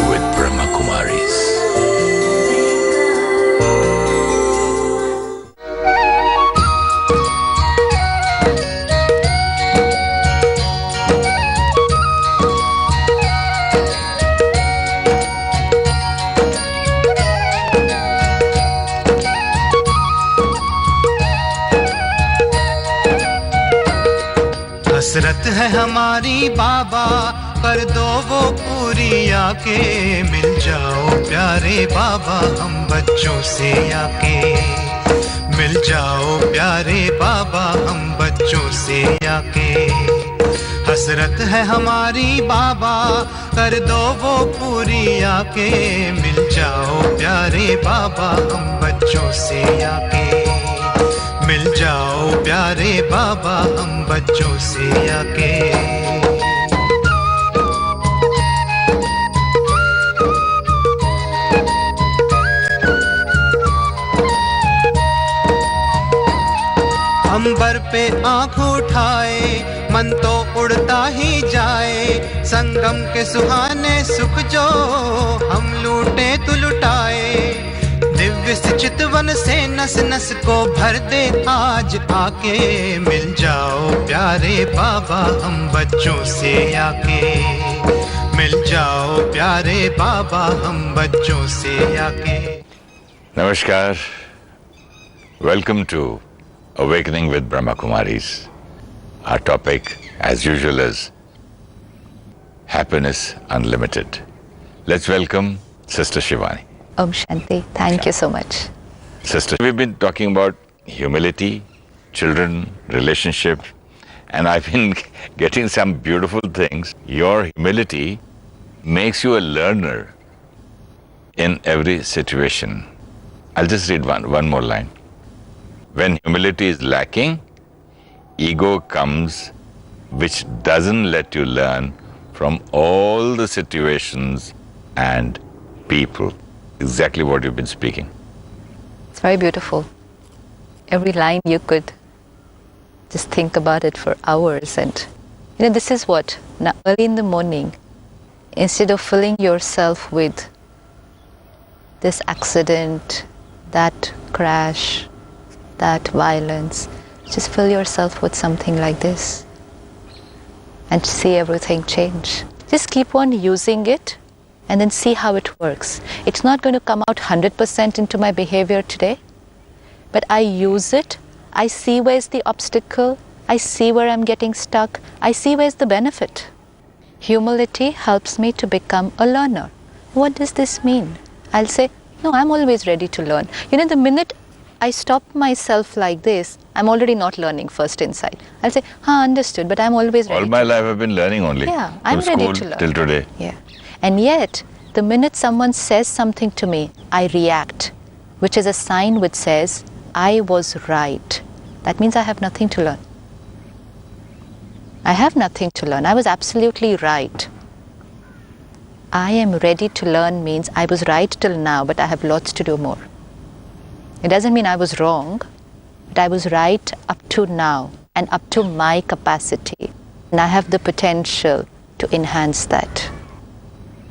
with Brahmakumaris. हसरत है हमारी बाबा कर दो वो पूरी आके मिल जाओ प्यारे बाबा हम बच्चों से आके मिल जाओ प्यारे बाबा हम बच्चों से आके हसरत है हमारी बाबा कर दो वो पूरी आके मिल जाओ प्यारे बाबा हम बच्चों से आके मिल जाओ प्यारे बाबा हम बच्चों से आके अंबर पे आँख उठाए मन तो उड़ता ही जाए संगम के सुहाने सुख जो हम लूटे तो लुटाए दिव्य चितवन से नस नस को भर दे आज आके मिल जाओ प्यारे बाबा हम बच्चों से आके मिल जाओ प्यारे बाबा हम बच्चों से आके Namaskar. Welcome to Awakening with Brahmakumaris. Our topic, as usual, is Happiness Unlimited. Let's welcome Sister Shivani. Om Shanti. Thank you so much. Sister, we've been talking about humility, children, relationship, and I've been getting some beautiful things. Your humility makes you a learner in every situation. I'll just read one more line. When humility is lacking, ego comes, which doesn't let you learn from all the situations and people. Exactly what you've been speaking. It's very beautiful. Every line you could just think about it for hours. And this is what, now early in the morning, instead of filling yourself with this accident, that crash, that violence, just fill yourself with something like this and see everything change. Just keep on using it and then see how it works. It's not going to come out 100% into my behavior today, but I use it, I see where's the obstacle, I see where I'm getting stuck, I see where's the benefit. Humility helps me to become a learner. What does this mean? I'll say, no, I'm always ready to learn. The minute I stop myself like this, I'm already not learning first inside. I'll say, understood, but I'm always ready. All my life I've been learning only. Yeah, I'm ready to learn. Till today. Yeah. And yet, the minute someone says something to me, I react, which is a sign which says, I was right. That means I have nothing to learn. I have nothing to learn. I was absolutely right. I am ready to learn means I was right till now, but I have lots to do more. It doesn't mean I was wrong, but I was right up to now and up to my capacity. And I have the potential to enhance that.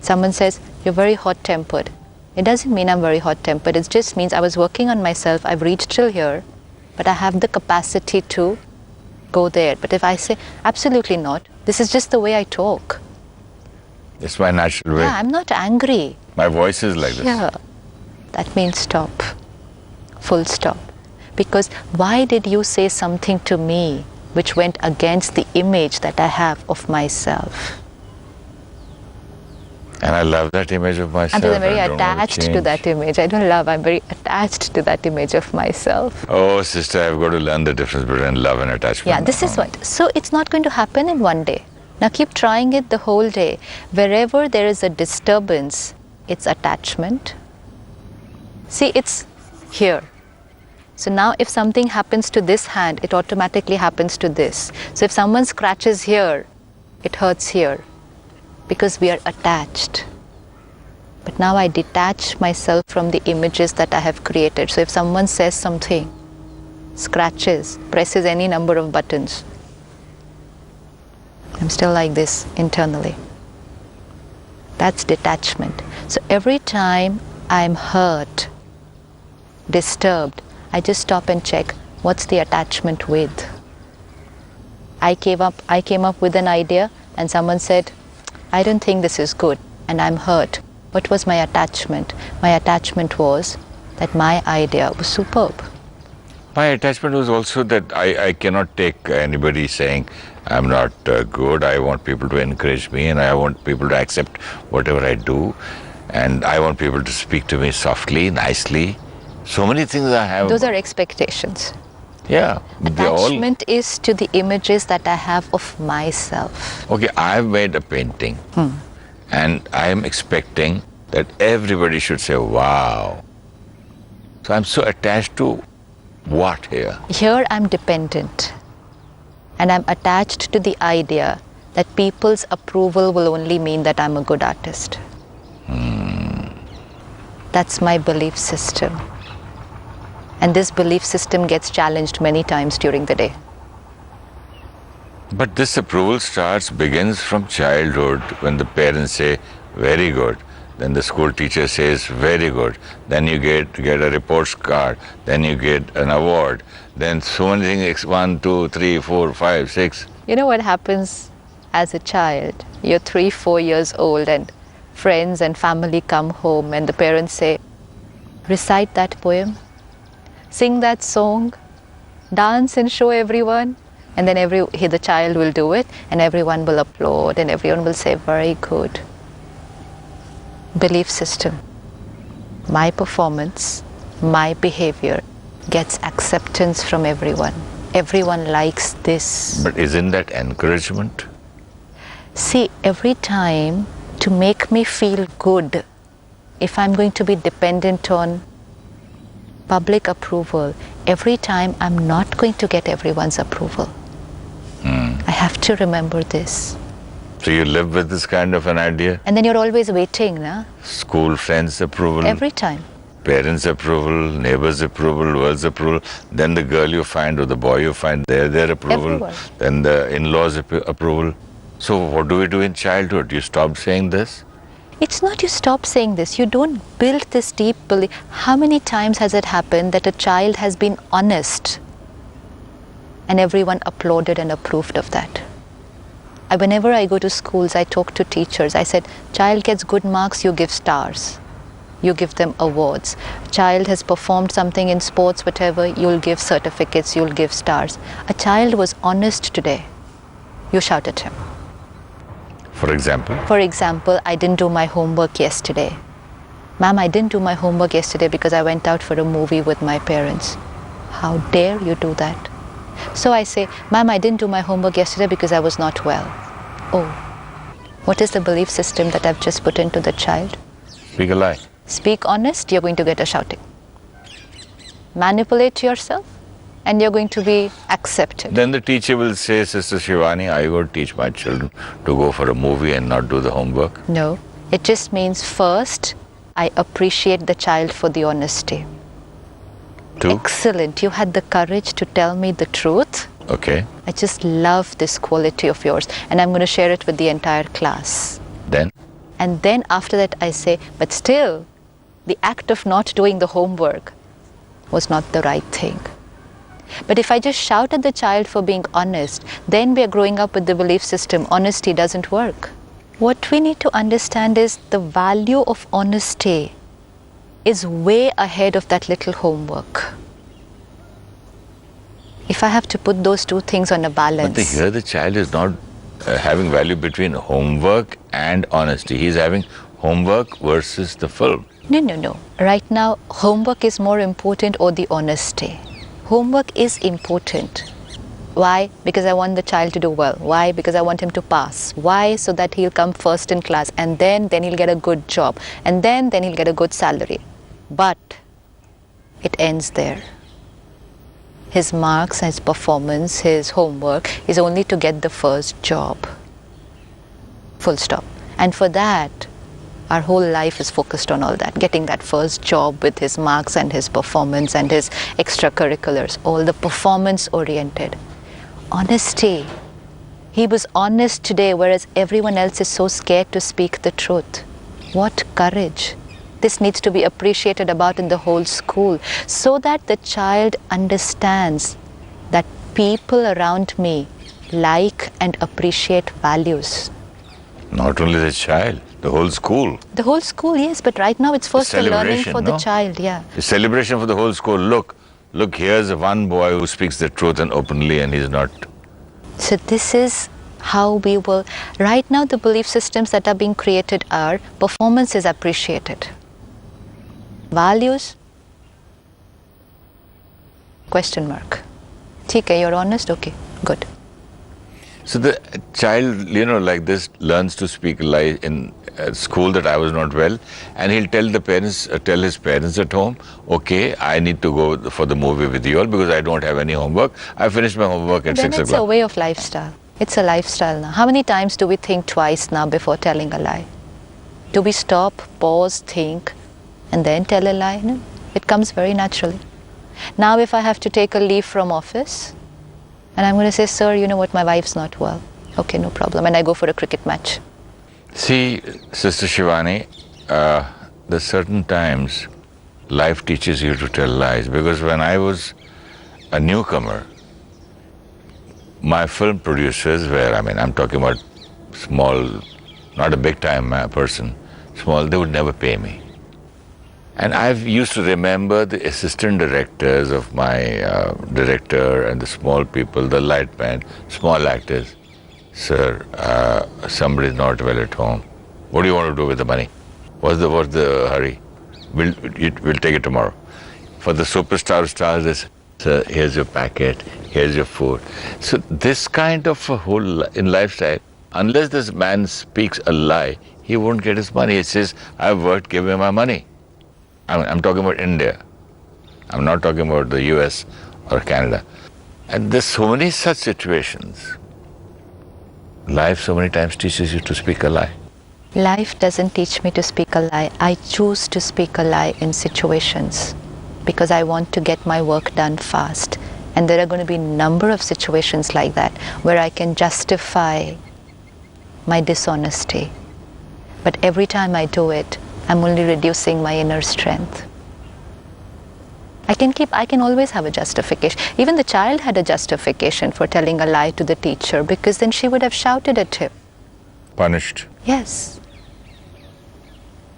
Someone says, you're very hot-tempered. It doesn't mean I'm very hot-tempered. It just means I was working on myself. I've reached till here, but I have the capacity to go there. But if I say, absolutely not, this is just the way I talk. It's my natural way. Yeah, I'm not angry. My voice is like this. Yeah, that means stop. Full stop. Because why did you say something to me which went against the image that I have of myself? And I love that image of myself. I'm very attached to that image. I don't love, I'm very attached to that image of myself. Oh, sister, I've got to learn the difference between love and attachment. Yeah, this is what. So it's not going to happen in one day. Now keep trying it the whole day. Wherever there is a disturbance, it's attachment. See, it's here. So now if something happens to this hand, it automatically happens to this. So if someone scratches here, it hurts here. Because we are attached. But now I detach myself from the images that I have created. So if someone says something, scratches, presses any number of buttons, I'm still like this internally. That's detachment. So every time I'm hurt, disturbed, I just stop and check, what's the attachment with? I came up with an idea and someone said, I don't think this is good, and I'm hurt. What was my attachment? My attachment was that my idea was superb. My attachment was also that I cannot take anybody saying I'm not good. I want people to encourage me, and I want people to accept whatever I do, and I want people to speak to me softly, nicely. So many things I have. Those are expectations. Yeah. Attachment is to the images that I have of myself. Okay, I've made a painting, and I am expecting that everybody should say, wow. So I'm so attached to what here? Here I'm dependent, and I'm attached to the idea that people's approval will only mean that I'm a good artist. That's my belief system. And this belief system gets challenged many times during the day. But this approval begins from childhood, when the parents say, very good. Then the school teacher says, very good. Then you get a report card. Then you get an award. Then so many things, 1, 2, 3, 4, 5, 6. You know what happens as a child? You're 3, 4 years old and friends and family come home and the parents say, recite that poem, sing that song, dance and show everyone. And then the child will do it and everyone will applaud and everyone will say, very good. Belief system. My performance, my behavior gets acceptance from everyone. Everyone likes this. But isn't that encouragement? See, every time to make me feel good, if I'm going to be dependent on public approval, every time I'm not going to get everyone's approval. I have to remember this. So you live with this kind of an idea? And then you're always waiting, na? School friends' approval. Every time. Parents' approval, neighbors' approval, world's approval. Then the girl you find or the boy you find, their approval. Everyone. Then the in-laws' approval. So what do we do in childhood? You stop saying this? It's not you stop saying this. You don't build this deep belief. How many times has it happened that a child has been honest and everyone applauded and approved of that? Whenever I go to schools, I talk to teachers. I said, child gets good marks, you give stars. You give them awards. Child has performed something in sports, whatever, you'll give certificates, you'll give stars. A child was honest today. You shout at him. For example? For example, I didn't do my homework yesterday. Ma'am, I didn't do my homework yesterday because I went out for a movie with my parents. How dare you do that? So I say, ma'am, I didn't do my homework yesterday because I was not well. Oh, what is the belief system that I've just put into the child? Speak a lie. Speak honest, you're going to get a shouting. Manipulate yourself, and you're going to be accepted. Then the teacher will say, Sister Shivani, I will teach my children to go for a movie and not do the homework. No, it just means first, I appreciate the child for the honesty. 2. Excellent, you had the courage to tell me the truth. Okay. I just love this quality of yours, and I'm going to share it with the entire class. Then? And then after that I say, but still, the act of not doing the homework was not the right thing. But if I just shout at the child for being honest, then we are growing up with the belief system, honesty doesn't work. What we need to understand is the value of honesty is way ahead of that little homework. If I have to put those two things on a balance. But here the child is not having value between homework and honesty. He's having homework versus the film. No. Right now, homework is more important or the honesty. Homework is important. Why? Because I want the child to do well. Why? Because I want him to pass. Why? So that he'll come first in class and then he'll get a good job and then he'll get a good salary. But it ends there. His marks, his performance, his homework is only to get the first job. Full stop. And for that, our whole life is focused on all that, getting that first job with his marks and his performance and his extracurriculars, all the performance oriented. Honesty. He was honest today, whereas everyone else is so scared to speak the truth. What courage! This needs to be appreciated about in the whole school, so that the child understands that people around me like and appreciate values. Not only the child, the whole school. The whole school, yes, but right now it's first a learning for the no? child, yeah. A celebration for the whole school. Look, here's one boy who speaks the truth and openly, and he's not. So this is how we will, right now the belief systems that are being created are performance is appreciated. Values? Question mark. Okay, you're honest? Okay, good. So the child, like this, learns to speak a lie in school that I was not well, and he'll tell his parents at home, okay, I need to go for the movie with you all because I don't have any homework. I finished my homework at 6 o'clock. Then it's a way of lifestyle. It's a lifestyle now. How many times do we think twice now before telling a lie? Do we stop, pause, think, and then tell a lie? No, it comes very naturally. Now if I have to take a leave from office, and I'm going to say, sir, you know what, my wife's not well. Okay, no problem. And I go for a cricket match. See, Sister Shivani, there's certain times life teaches you to tell lies. Because when I was a newcomer, my film producers were, I'm talking about small, not a big time person, small, they would never pay me. And I've used to remember the assistant directors of my director and the small people, the light man, small actors. Sir, somebody's not well at home. What do you want to do with the money? What's the hurry? We'll take it tomorrow. For the superstar stars, they say, sir, here's your packet, here's your food. So this kind of a whole in lifestyle, unless this man speaks a lie, he won't get his money. He says, I've worked, give me my money. I'm talking about India. I'm not talking about the US or Canada. And there's so many such situations. Life so many times teaches you to speak a lie. Life doesn't teach me to speak a lie. I choose to speak a lie in situations because I want to get my work done fast. And there are going to be a number of situations like that where I can justify my dishonesty. But every time I do it, I'm only reducing my inner strength. I can always have a justification. Even the child had a justification for telling a lie to the teacher because then she would have shouted at him. Punished. Yes.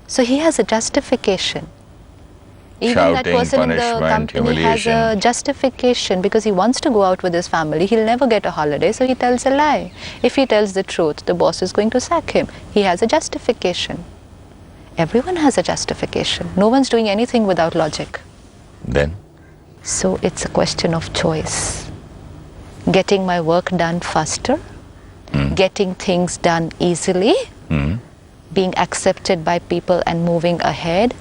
So he has a justification. Even Shouting, that person in the company has a justification because he wants to go out with his family. He'll never get a holiday, so he tells a lie. If he tells the truth, the boss is going to sack him. He has a justification. Everyone has a justification. No one's doing anything without logic. Then? So it's a question of choice. Getting my work done faster, getting things done easily, being accepted by people and moving ahead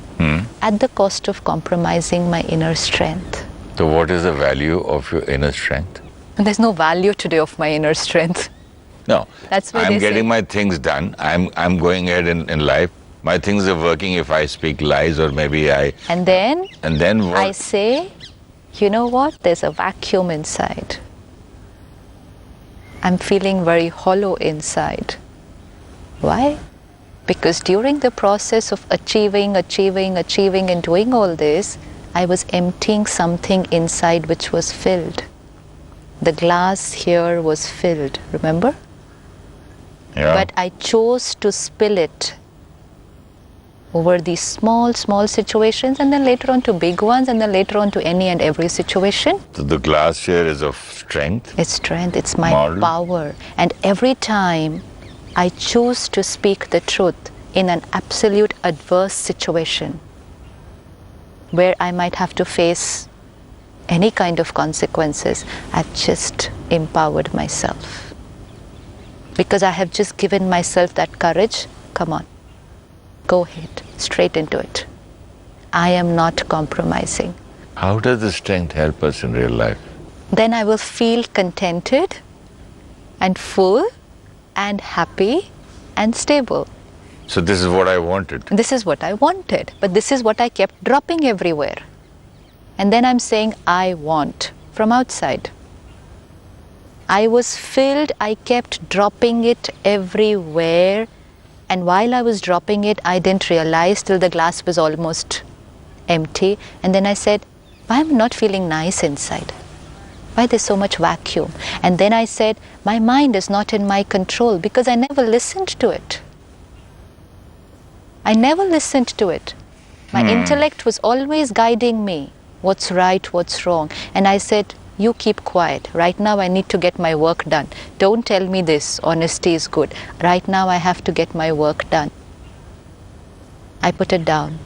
at the cost of compromising my inner strength. So what is the value of your inner strength? And there's no value today of my inner strength. No. That's why I'm getting my things done. I'm going ahead in life. My things are working if I speak lies or maybe I... And then what? I say, you know what? There's a vacuum inside. I'm feeling very hollow inside. Why? Because during the process of achieving and doing all this, I was emptying something inside which was filled. The glass here was filled, remember? Yeah. But I chose to spill it over these small situations and then later on to big ones and then later on to any and every situation. So the glass here is of strength? It's strength, it's my Model. power. And every time I choose to speak the truth in an absolute adverse situation where I might have to face any kind of consequences, I've just empowered myself. Because I have just given myself that courage. Come on. Go ahead, straight into it. I am not compromising. How does the strength help us in real life? Then I will feel contented and full and happy and stable. So this is what I wanted. This is what I wanted, but this is what I kept dropping everywhere. And then I'm saying, I want from outside. I was filled, I kept dropping it everywhere. And while I was dropping it, I didn't realize till the glass was almost empty. And then I said, why am I not feeling nice inside? Why there's so much vacuum? And then I said, my mind is not in my control because I never listened to it. I never listened to it. My intellect was always guiding me. What's right, what's wrong. And I said, you keep quiet. Right now I need to get my work done. Don't tell me this. Honesty is good. Right now I have to get my work done. I put it down.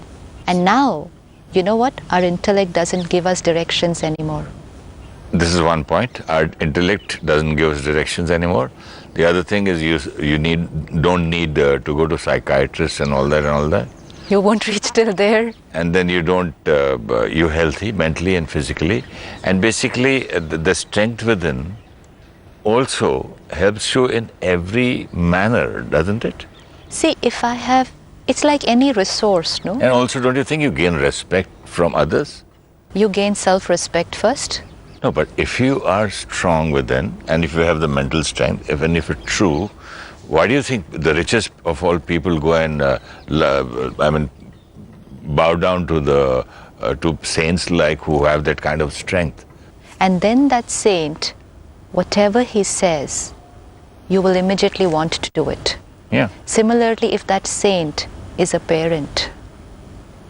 And now, you know what? Our intellect doesn't give us directions anymore. This is one point. Our intellect doesn't give us directions anymore. The other thing is you don't need to go to psychiatrists and all that. You won't reach till there. And then you're healthy mentally and physically. And basically the strength within also helps you in every manner, doesn't it? See, it's like any resource, no? And also, don't you think you gain respect from others? You gain self-respect first. No, but if you are strong within, and if you have the mental strength, if you're true, why do you think the richest of all people go and bow down to saints like who have that kind of strength? And then that saint, whatever he says, you will immediately want to do it. Yeah. Similarly, if that saint is a parent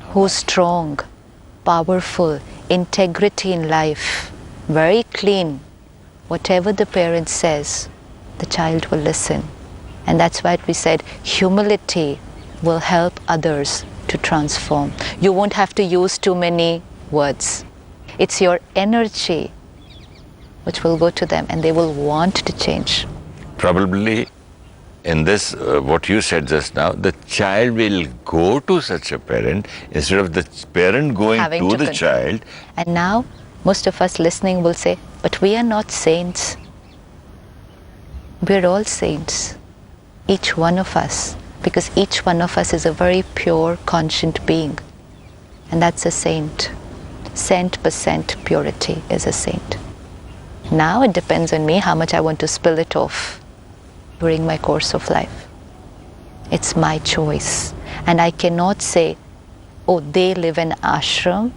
who's strong, powerful, integrity in life, very clean, whatever the parent says, the child will listen. And that's why we said humility will help others to transform. You won't have to use too many words. It's your energy which will go to them and they will want to change. Probably in this, what you said just now, the child will go to such a parent instead of the parent going to the child. And now, most of us listening will say, but we are not saints. We're all saints. Each one of us. Because each one of us is a very pure, conscient being. And that's a saint. Cent% purity is a saint. Now it depends on me how much I want to spill it off during my course of life. It's my choice. And I cannot say, oh, they live in ashram,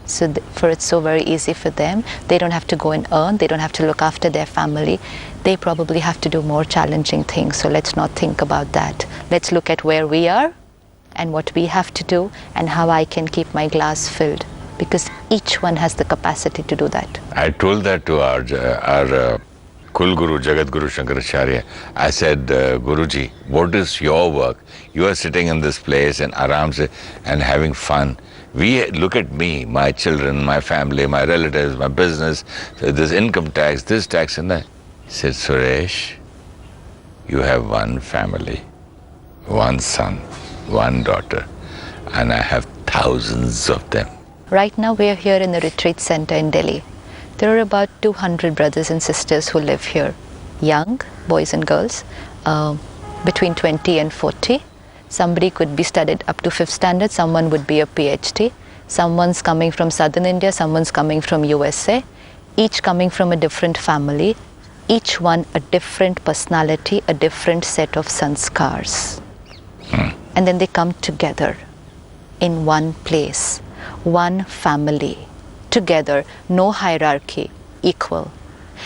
so for it's so very easy for them. They don't have to go and earn. They don't have to look after their family. They probably have to do more challenging things. So let's not think about that. Let's look at where we are and what we have to do and how I can keep my glass filled. Because each one has the capacity to do that. I told that to our Kul Guru, Jagat Guru Shankaracharya. I said, Guruji, what is your work? You are sitting in this place and aram se and having fun. We look at me, my children, my family, my relatives, my business, so this income tax, this tax and that. He said, Suresh, you have one family, one son, one daughter, and I have thousands of them. Right now we are here in the retreat center in Delhi. There are about 200 brothers and sisters who live here. Young boys and girls, between 20 and 40. Somebody could be studied up to 5th standard, someone would be a PhD. Someone's coming from southern India, someone's coming from USA. Each coming from a different family. Each one a different personality, a different set of sanskars. And then they come together in one place, one family, together, no hierarchy, equal.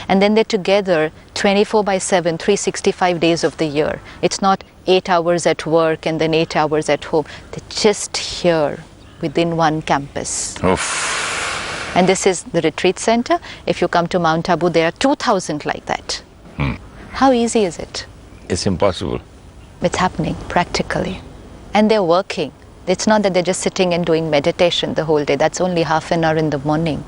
And then they're together 24/7, 365 days of the year. It's not 8 hours at work and then 8 hours at home. They're just here within one campus. Oof. And this is the retreat center. If you come to Mount Abu, there are 2,000 like that. How easy is it? It's impossible. It's happening practically. And they're working. It's not that they're just sitting and doing meditation the whole day. That's only half an hour in the morning.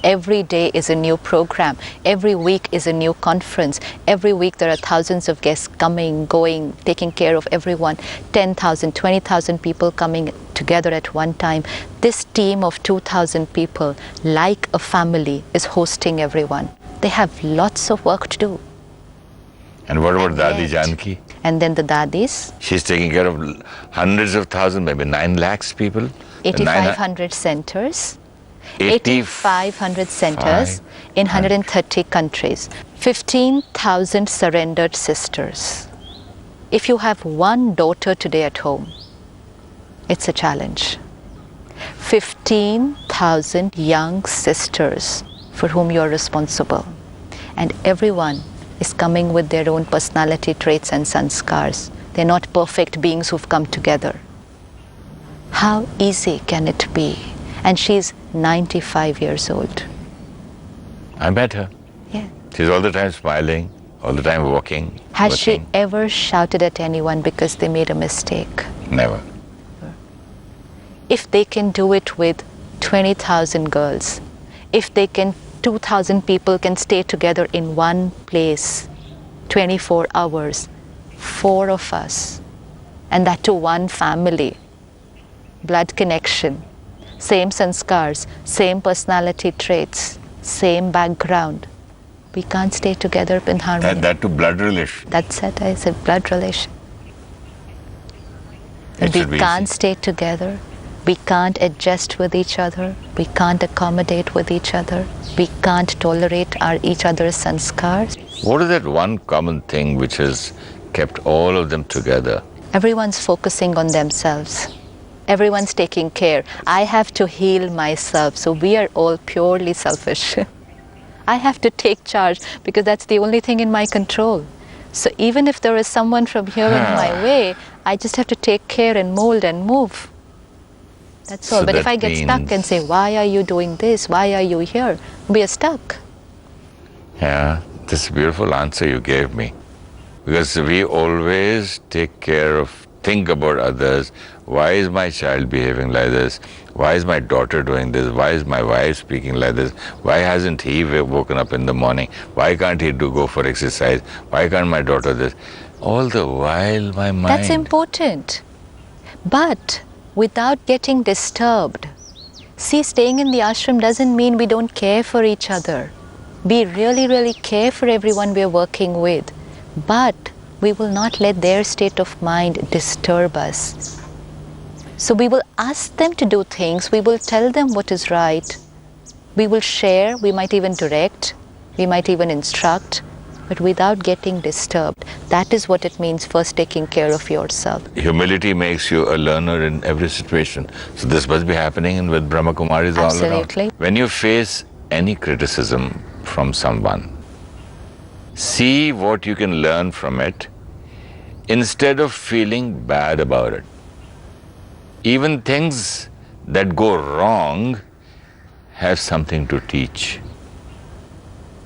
Every day is a new program. Every week is a new conference. Every week there are thousands of guests coming, going, taking care of everyone. 10,000, 20,000 people coming together at one time. This team of 2,000 people, like a family, is hosting everyone. They have lots of work to do. And what about Dadi Janki? And then the Dadis? She's taking care of hundreds of thousands, maybe 9 lakhs people. 8,500 centers. 8,500 centers in 130 countries. 15,000 surrendered sisters. If you have one daughter today at home, it's a challenge. 15,000 young sisters for whom you are responsible. And everyone is coming with their own personality traits and sanskars. They're not perfect beings who've come together. How easy can it be? And she's 95 years old. I met her. Yeah. She's all the time smiling, all the time walking. Has she working. ever shouted at anyone because they made a mistake? Never. If they can do it with 20,000 girls, if they can, 2,000 people can stay together in one place, 24 hours, 4 of us, and that to one family, blood connection, same sanskars, same personality traits, same background. We can't stay together in harmony. That to blood relation. That's it, I said blood relation. It We should be can't easy. stay together. We can't adjust with each other. We can't accommodate with each other. We can't tolerate each other's sanskars. What is that one common thing which has kept all of them together? Everyone's focusing on themselves. Everyone's taking care. I have to heal myself. So we are all purely selfish. I have to take charge because that's the only thing in my control. So even if there is someone from here in my way, I just have to take care and mold and move. That's all. So But if that I get stuck and say, why are you doing this? Why are you here? We are stuck. Yeah, this beautiful answer you gave me. Because we always take care of, think about others. Why is my child behaving like this? Why is my daughter doing this? Why is my wife speaking like this? Why hasn't he woken up in the morning? Why can't he go for exercise? Why can't my daughter this? All the while my mind. That's important. But without getting disturbed. See, staying in the ashram doesn't mean we don't care for each other. We really, really care for everyone we're working with. But we will not let their state of mind disturb us. So we will ask them to do things. We will tell them what is right. We will share. We might even direct. We might even instruct. But without getting disturbed. That is what it means, first taking care of yourself. Humility makes you a learner in every situation. So this must be happening with Brahmakumaris all around. Absolutely. When you face any criticism from someone, see what you can learn from it instead of feeling bad about it. Even things that go wrong have something to teach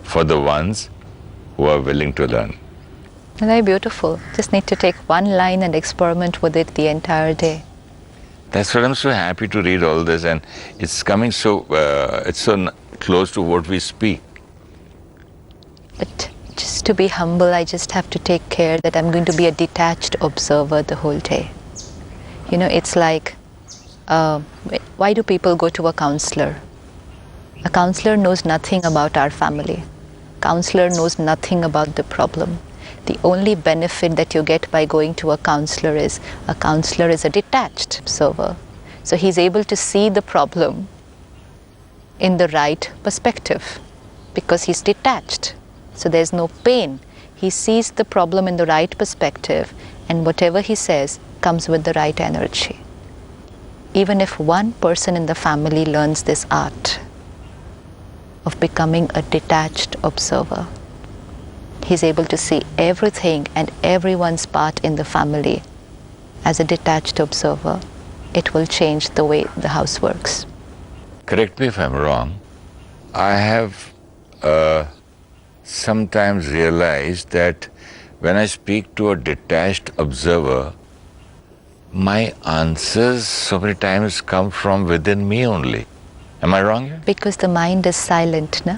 for the ones who are willing to learn. Very beautiful. Just need to take one line and experiment with it the entire day. That's what I'm so happy to read all this, and it's coming so, it's so close to what we speak. But just to be humble, I just have to take care that I'm going to be a detached observer the whole day. You know, it's like, why do people go to a counselor? A counselor knows nothing about our family. Counselor knows nothing about the problem. The only benefit that you get by going to a counselor is a detached observer. So he's able to see the problem in the right perspective because he's detached. So there's no pain. He sees the problem in the right perspective, and whatever he says comes with the right energy. Even if one person in the family learns this art of becoming a detached observer, he's able to see everything and everyone's part in the family as a detached observer. It will change the way the house works. Correct me if I'm wrong. I have sometimes realized that when I speak to a detached observer, my answers so many times come from within me only. Am I wrong here? Because the mind is silent, na?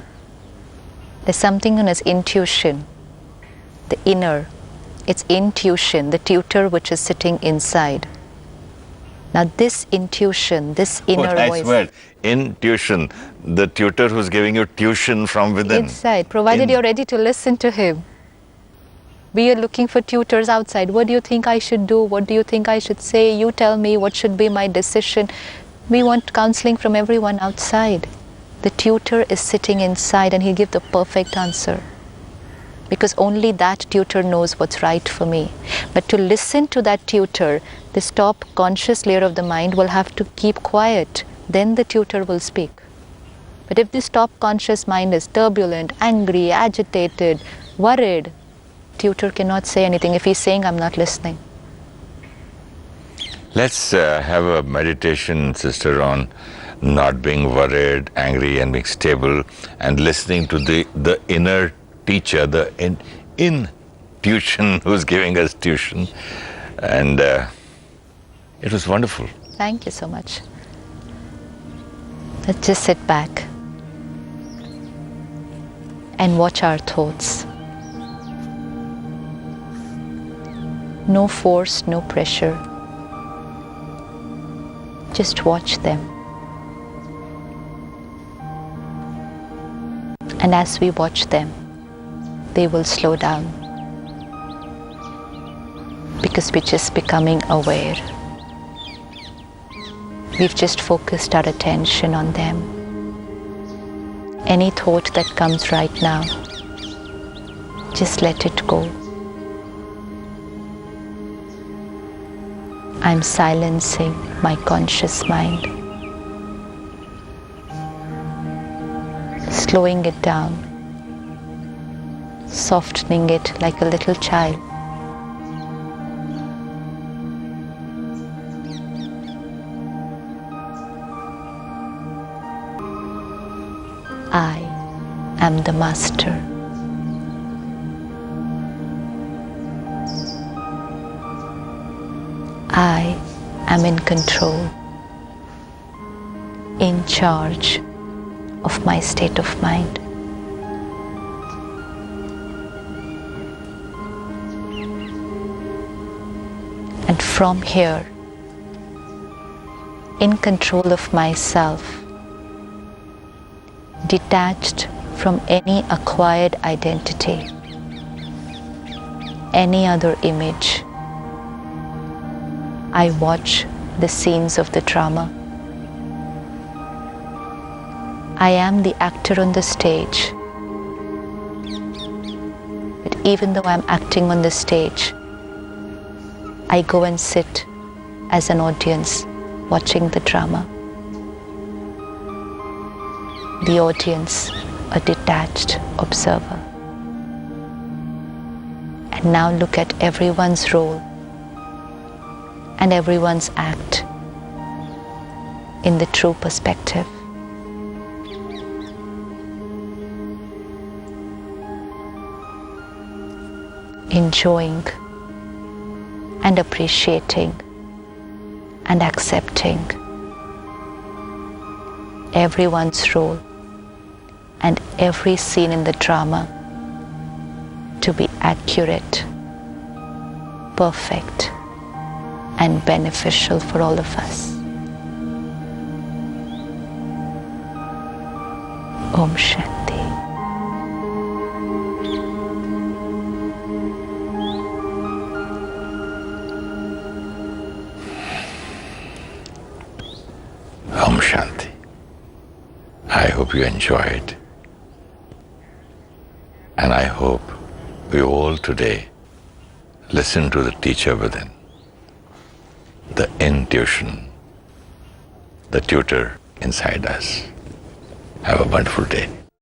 There's something known as intuition, the inner. It's intuition, the tutor which is sitting inside. Now this intuition, this inner nice voice. word. Intuition. The tutor who's giving you tuition from within. Inside, provided you're ready to listen to him. We are looking for tutors outside. What do you think I should do? What do you think I should say? You tell me what should be my decision. We want counseling from everyone outside. The tutor is sitting inside and he'll give the perfect answer. because only that tutor knows what's right for me. But to listen to that tutor, this top conscious layer of the mind will have to keep quiet. Then the tutor will speak. But if this top conscious mind is turbulent, angry, agitated, worried, tutor cannot say anything. If he's saying, I'm not listening. Let's have a meditation, sister, on not being worried, angry, and being stable, and listening to the inner teacher, the intuition who's giving us tuition. And it was wonderful. Thank you so much. Let's just sit back and watch our thoughts. No force, no pressure. Just watch them. And as we watch them, they will slow down, because we're just becoming aware. We've just focused our attention on them. Any thought that comes right now, just let it go. I'm silencing my conscious mind, slowing it down, softening it like a little child. I am the master. I am in control, in charge of my state of mind. And from here, in control of myself, detached from any acquired identity, any other image, I watch the scenes of the drama. I am the actor on the stage. But even though I'm acting on the stage, I go and sit as an audience watching the drama. The audience, a detached observer. And now look at everyone's role and everyone's act in the true perspective. Enjoying and appreciating and accepting everyone's role and every scene in the drama to be accurate, perfect, and beneficial for all of us. Om Shanti. Om Shanti. I hope you enjoyed. And I hope we all today listen to the teacher within, the intuition, the tutor inside us. Have a wonderful day.